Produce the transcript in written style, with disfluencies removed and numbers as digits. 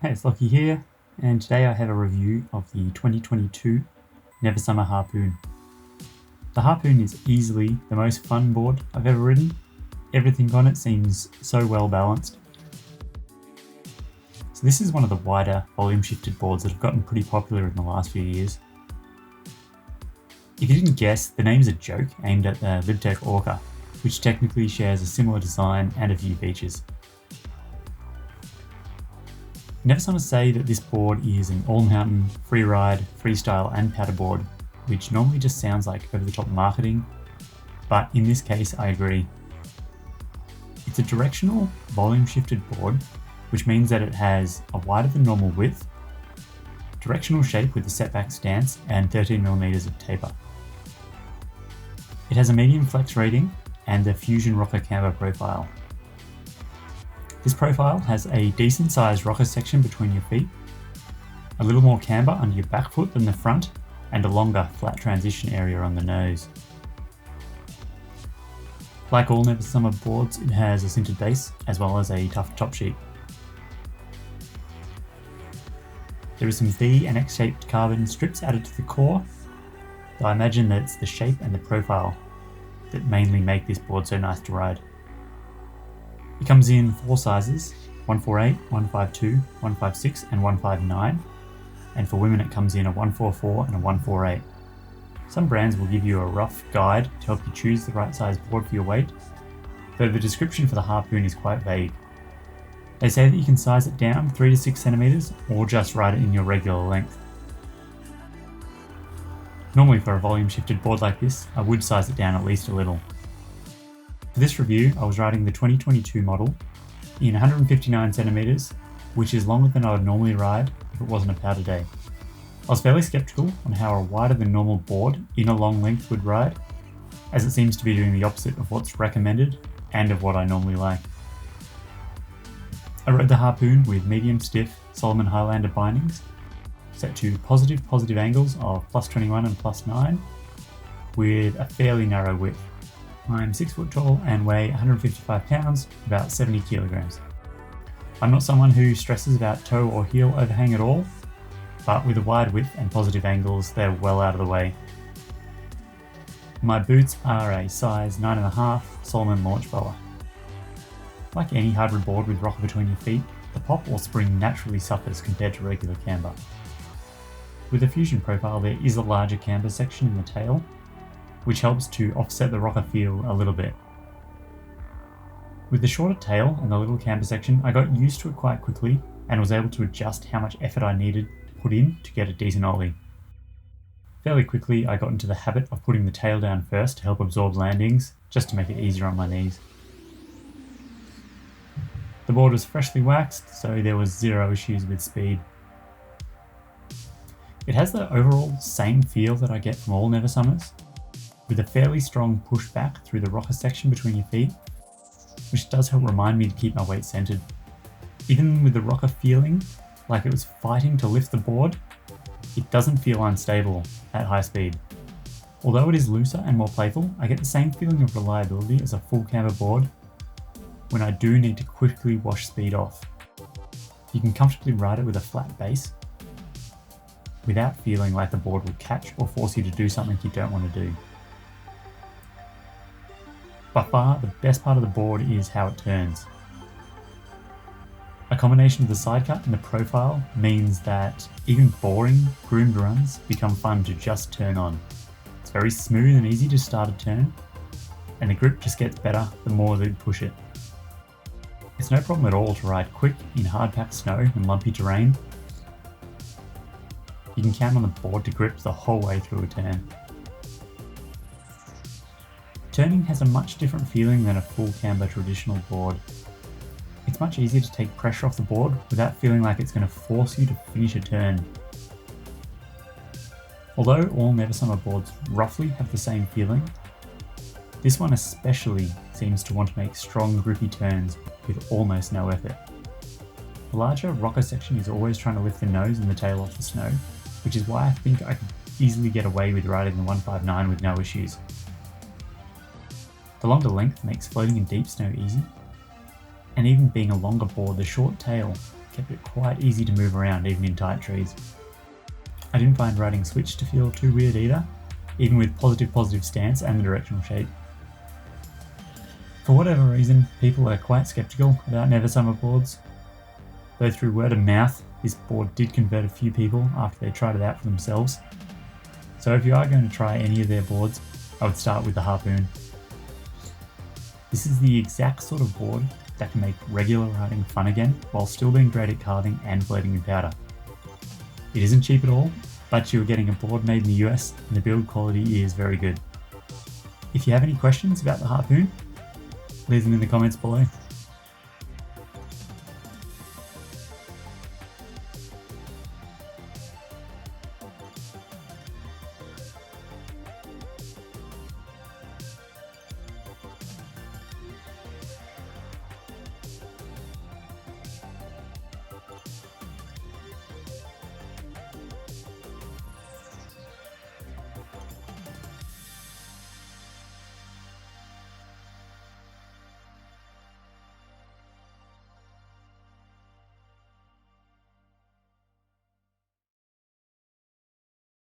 Hey, it's Lockie here, and today I have a review of the 2022 Never Summer Harpoon. The Harpoon is easily the most fun board I've ever ridden. Everything on it seems so well balanced. So this is one of the wider volume shifted boards that have gotten pretty popular in the last few years. If you didn't guess, the name's a joke aimed at the LibTech Orca, which technically shares a similar design and a few features. Never Summer say that this board is an all-mountain, freeride, freestyle and paddleboard, which normally just sounds like over-the-top marketing, but in this case I agree. It's a directional, volume-shifted board, which means that it has a wider than normal width, directional shape with a setback stance and 13mm of taper. It has a medium flex rating and the Fusion rocker camber profile. This profile has a decent sized rocker section between your feet, a little more camber under your back foot than the front, and a longer flat transition area on the nose. Like all Never Summer boards, it has a sintered base as well as a tough top sheet. There is some V and X shaped carbon strips added to the core, though I imagine that it's the shape and the profile that mainly make this board so nice to ride. It comes in 4 sizes, 148, 152, 156 and 159, and for women it comes in a 144 and a 148. Some brands will give you a rough guide to help you choose the right size board for your weight, though the description for the Harpoon is quite vague. They say that you can size it down 3 to 6 centimeters or just ride it in your regular length. Normally for a volume shifted board like this, I would size it down at least a little. For this review, I was riding the 2022 model in 159 centimeters, which is longer than I would normally ride if it wasn't a powder day. I was fairly skeptical on how a wider than normal board in a long length would ride, as it seems to be doing the opposite of what's recommended and of what I normally like. I rode the Harpoon with medium stiff Solomon Highlander bindings, set to positive angles of +21 and +9, with a fairly narrow width. I'm 6 foot tall and weigh 155 pounds, about 70 kilograms. I'm not someone who stresses about toe or heel overhang at all, but with a wide width and positive angles, they're well out of the way. My boots are a size 9.5 Solomon launch boa. Like any hybrid board with rocker between your feet, the pop or spring naturally suffers compared to regular camber. With the Fusion profile, there is a larger camber section in the tail, which helps to offset the rocker feel a little bit. With the shorter tail and the little camber section, I got used to it quite quickly and was able to adjust how much effort I needed to put in to get a decent ollie. Fairly quickly, I got into the habit of putting the tail down first to help absorb landings, just to make it easier on my knees. The board was freshly waxed, so there was zero issues with speed. It has the overall same feel that I get from all Never Summers, with a fairly strong push back through the rocker section between your feet, which does help remind me to keep my weight centered. Even with the rocker feeling like it was fighting to lift the board, it doesn't feel unstable at high speed. Although it is looser and more playful, I get the same feeling of reliability as a full camber board when I do need to quickly wash speed off. You can comfortably ride it with a flat base without feeling like the board will catch or force you to do something you don't want to do. By far, the best part of the board is how it turns. A combination of the side cut and the profile means that even boring, groomed runs become fun to just turn on. It's very smooth and easy to start a turn, and the grip just gets better the more that you push it. It's no problem at all to ride quick in hard-packed snow and lumpy terrain. You can count on the board to grip the whole way through a turn. Turning has a much different feeling than a full camber traditional board. It's much easier to take pressure off the board without feeling like it's going to force you to finish a turn. Although all Never Summer boards roughly have the same feeling, this one especially seems to want to make strong grippy turns with almost no effort. The larger rocker section is always trying to lift the nose and the tail off the snow, which is why I think I could easily get away with riding the 159 with no issues. The longer length makes floating in deep snow easy, and even being a longer board, the short tail kept it quite easy to move around even in tight trees. I didn't find riding switch to feel too weird either, even with positive stance and the directional shape. For whatever reason, people are quite skeptical about Neversummer boards, though through word of mouth, this board did convert a few people after they tried it out for themselves. So if you are going to try any of their boards, I would start with the Harpoon. This is the exact sort of board that can make regular riding fun again while still being great at carving and blading in powder. It isn't cheap at all, but you're getting a board made in the US and the build quality is very good. If you have any questions about the Harpoon, leave them in the comments below.